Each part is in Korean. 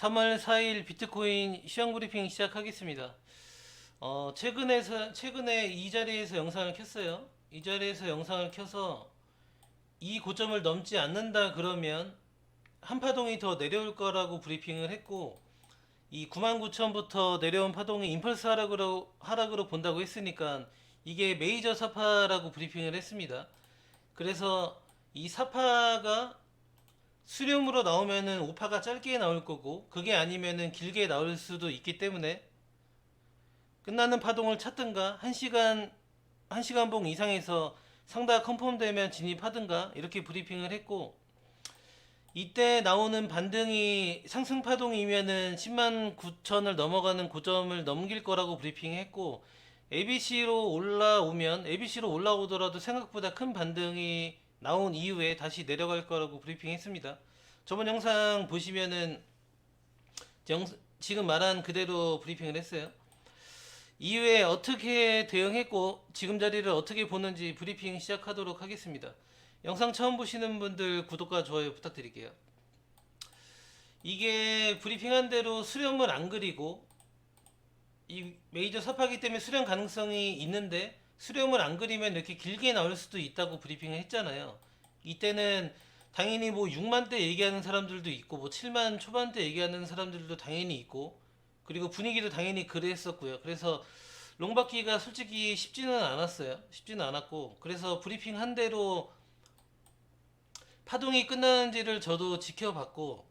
3월 4일 비트코인 시황 브리핑 시작하겠습니다. 최근에 이 자리에서 영상을 켰어요. 이 자리에서 영상을 켜서 이 고점을 넘지 않는다 그러면 한 파동이 더 내려올 거라고 브리핑을 했고, 이 99,000부터 내려온 파동이 임펄스 하락으로 본다고 했으니까 이게 메이저 사파라고 브리핑을 했습니다. 그래서 이 사파가 수렴으로 나오면은 오파가 짧게 나올 거고, 그게 아니면은 길게 나올 수도 있기 때문에 끝나는 파동을 찾든가 1시간 봉 이상에서 상다 컨펌되면 진입하든가 이렇게 브리핑을 했고, 이때 나오는 반등이 상승 파동이면은 10만 9천을 넘어가는 고점을 넘길 거라고 브리핑했고, ABC로 올라오더라도 생각보다 큰 반등이 나온 이후에 다시 내려갈 거라고 브리핑했습니다. 저번 영상 보시면은 지금 말한 그대로 브리핑을 했어요. 이후에 어떻게 대응했고 지금 자리를 어떻게 보는지 브리핑 시작하도록 하겠습니다. 영상 처음 보시는 분들 구독과 좋아요 부탁드릴게요. 이게 브리핑한 대로 수렴을 안 그리고, 이 메이저 섭하기 때문에 수렴 가능성이 있는데 수렴을 안 그리면 이렇게 길게 나올 수도 있다고 브리핑을 했잖아요. 이때는 당연히 뭐 6만대 얘기하는 사람들도 있고 뭐 7만 초반대 얘기하는 사람들도 당연히 있고, 그리고 분위기도 당연히 그랬었고요. 그래서 롱받기가 솔직히 쉽지는 않았어요. 쉽지는 않았고, 그래서 브리핑 한 대로 파동이 끝나는지를 저도 지켜봤고,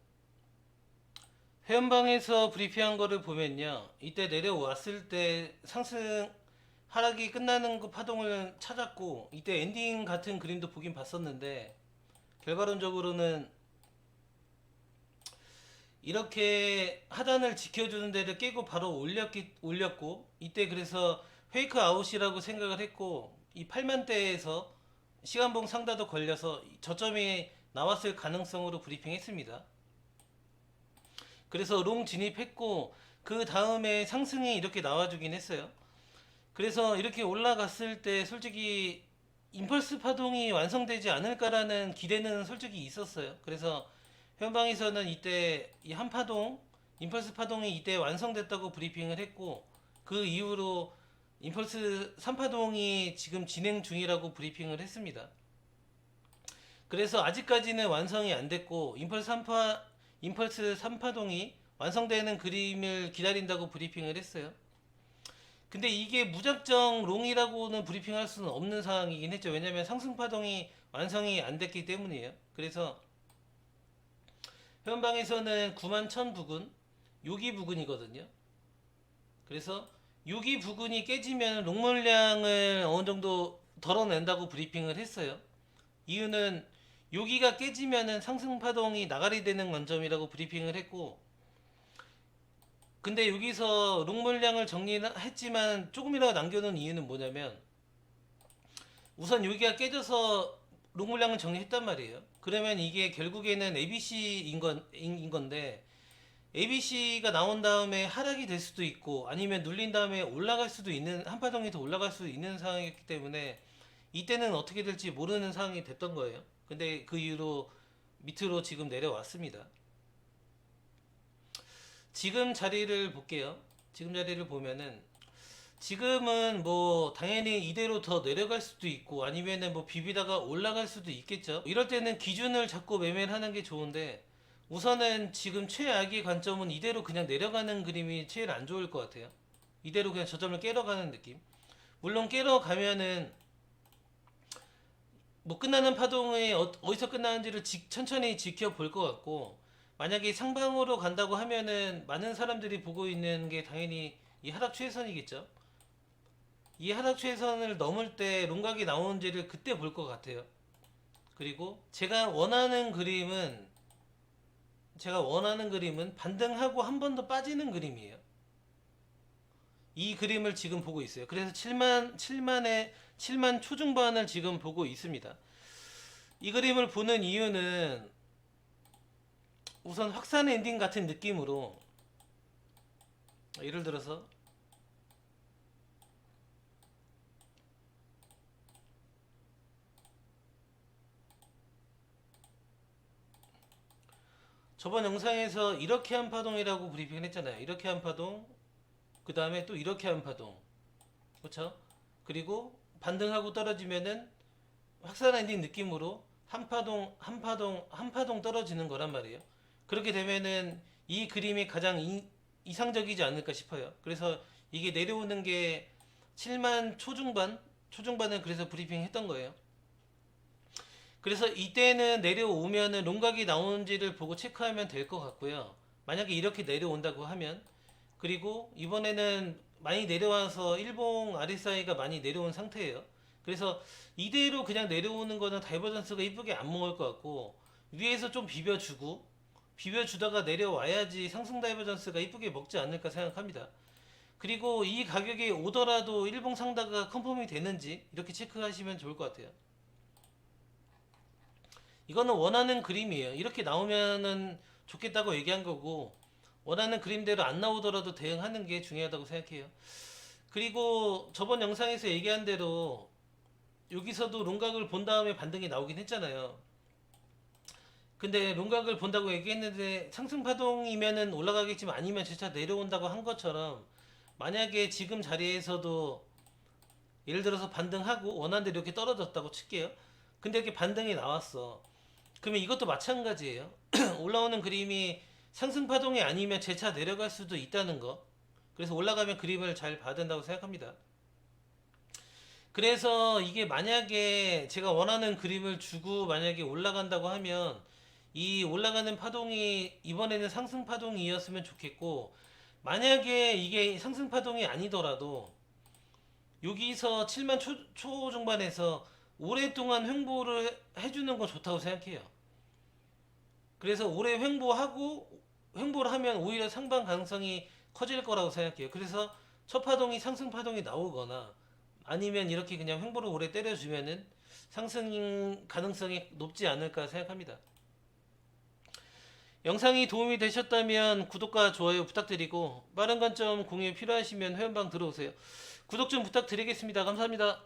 회원방에서 브리핑한 거를 보면요, 이때 내려왔을 때 상승 하락이 끝나는 그 파동을 찾았고, 이때 엔딩 같은 그림도 보긴 봤었는데, 결과론적으로는 이렇게 하단을 지켜주는 데를 깨고 바로 올렸고, 이때 그래서 페이크 아웃이라고 생각을 했고, 이 8만대에서 시간봉 상다도 걸려서 저점이 나왔을 가능성으로 브리핑했습니다. 그래서 롱 진입했고, 그 다음에 상승이 이렇게 나와주긴 했어요. 그래서 이렇게 올라갔을 때 솔직히 임펄스 파동이 완성되지 않을까라는 기대는 솔직히 있었어요. 그래서 현방에서는 이때 이 한 파동, 임펄스 파동이 이때 완성됐다고 브리핑을 했고, 그 이후로 임펄스 3파동이 지금 진행 중이라고 브리핑을 했습니다. 그래서 아직까지는 완성이 안 됐고, 임펄스 3파동이 완성되는 그림을 기다린다고 브리핑을 했어요. 근데 이게 무작정 롱이라고는 브리핑할 수는 없는 상황이긴 했죠. 왜냐면 상승파동이 완성이 안 됐기 때문이에요. 그래서 현방에서는 9만 1000 부근, 요기 부근이거든요. 그래서 요기 부근이 깨지면 롱물량을 어느 정도 덜어낸다고 브리핑을 했어요. 이유는 여기가 깨지면은 상승파동이 나가리 되는 관점이라고 브리핑을 했고, 근데 여기서 롱 물량을 정리했지만 조금이라도 남겨놓은 이유는 뭐냐면, 우선 여기가 깨져서 롱 물량을 정리했단 말이에요. 그러면 이게 결국에는 ABC인 건데, ABC가 나온 다음에 하락이 될 수도 있고 아니면 눌린 다음에 올라갈 수도 있는, 한 파동이 더 올라갈 수도 있는 상황이었기 때문에 이때는 어떻게 될지 모르는 상황이 됐던 거예요. 근데 그 이후로 밑으로 지금 내려왔습니다. 지금 자리를 볼게요. 지금 자리를 보면은 지금은 뭐 당연히 이대로 더 내려갈 수도 있고 아니면은 뭐 비비다가 올라갈 수도 있겠죠. 이럴 때는 기준을 잡고 매매를 하는 게 좋은데, 우선은 지금 최악의 관점은 이대로 그냥 내려가는 그림이 제일 안 좋을 것 같아요. 이대로 그냥 저점을 깨러 가는 느낌. 물론 깨러 가면은 뭐 끝나는 파동이 어디서 끝나는지를 천천히 지켜볼 것 같고, 만약에 상방으로 간다고 하면은 많은 사람들이 보고 있는 게 당연히 이 하락 추세선이겠죠. 이 하락 추세선을 넘을 때 롱각이 나오는지를 그때 볼 것 같아요. 그리고 제가 원하는 그림은 반등하고 한 번 더 빠지는 그림이에요. 이 그림을 지금 보고 있어요. 그래서 7만 초중반을 지금 보고 있습니다. 이 그림을 보는 이유는 우선 확산 엔딩 같은 느낌으로, 예를 들어서 저번 영상에서 이렇게 한 파동이라고 브리핑을 했잖아요. 이렇게 한 파동, 그 다음에 또 이렇게 한 파동, 그렇죠? 그리고 반등하고 떨어지면은 확산 엔딩 느낌으로 한 파동 한 파동 한 파동 떨어지는 거란 말이에요. 그렇게 되면은 이 그림이 가장 이상적이지 않을까 싶어요. 그래서 이게 내려오는 게 7만 초중반을 그래서 브리핑 했던 거예요. 그래서 이때는 내려오면은 롱각이 나오는지를 보고 체크하면 될 것 같고요. 만약에 이렇게 내려온다고 하면, 그리고 이번에는 많이 내려와서 일봉 RSI가 많이 내려온 상태예요. 그래서 이대로 그냥 내려오는 거는 다이버전스가 이쁘게 안 먹을 것 같고, 위에서 좀 비벼주다가 내려와야지 상승 다이버전스가 이쁘게 먹지 않을까 생각합니다. 그리고 이 가격이 오더라도 일봉 상다가 컨펌이 되는지 이렇게 체크하시면 좋을 것 같아요. 이거는 원하는 그림이에요. 이렇게 나오면은 좋겠다고 얘기한 거고, 원하는 그림대로 안 나오더라도 대응하는 게 중요하다고 생각해요. 그리고 저번 영상에서 얘기한 대로 여기서도 롱각을 본 다음에 반등이 나오긴 했잖아요. 근데 롱각을 본다고 얘기했는데 상승 파동이면은 올라가겠지만 아니면 재차 내려온다고 한 것처럼, 만약에 지금 자리에서도 예를 들어서 반등하고 원하는 대로 이렇게 떨어졌다고 칠게요. 근데 이렇게 반등이 나왔어. 그러면 이것도 마찬가지예요. 올라오는 그림이 상승 파동이 아니면 재차 내려갈 수도 있다는 거. 그래서 올라가면 그림을 잘 봐야 된다고 생각합니다. 그래서 이게 만약에 제가 원하는 그림을 주고 만약에 올라간다고 하면, 이 올라가는 파동이 이번에는 상승 파동이었으면 좋겠고, 만약에 이게 상승 파동이 아니더라도 여기서 7만 초중반에서 오랫동안 횡보를 해주는 건 좋다고 생각해요. 그래서 오래 횡보를 하면 오히려 상방 가능성이 커질 거라고 생각해요. 그래서 첫 파동이 상승 파동이 나오거나 아니면 이렇게 그냥 횡보를 오래 때려주면은 상승 가능성이 높지 않을까 생각합니다. 영상이 도움이 되셨다면 구독과 좋아요 부탁드리고, 빠른 관점 공유 필요하시면 회원방 들어오세요. 구독 좀 부탁드리겠습니다. 감사합니다.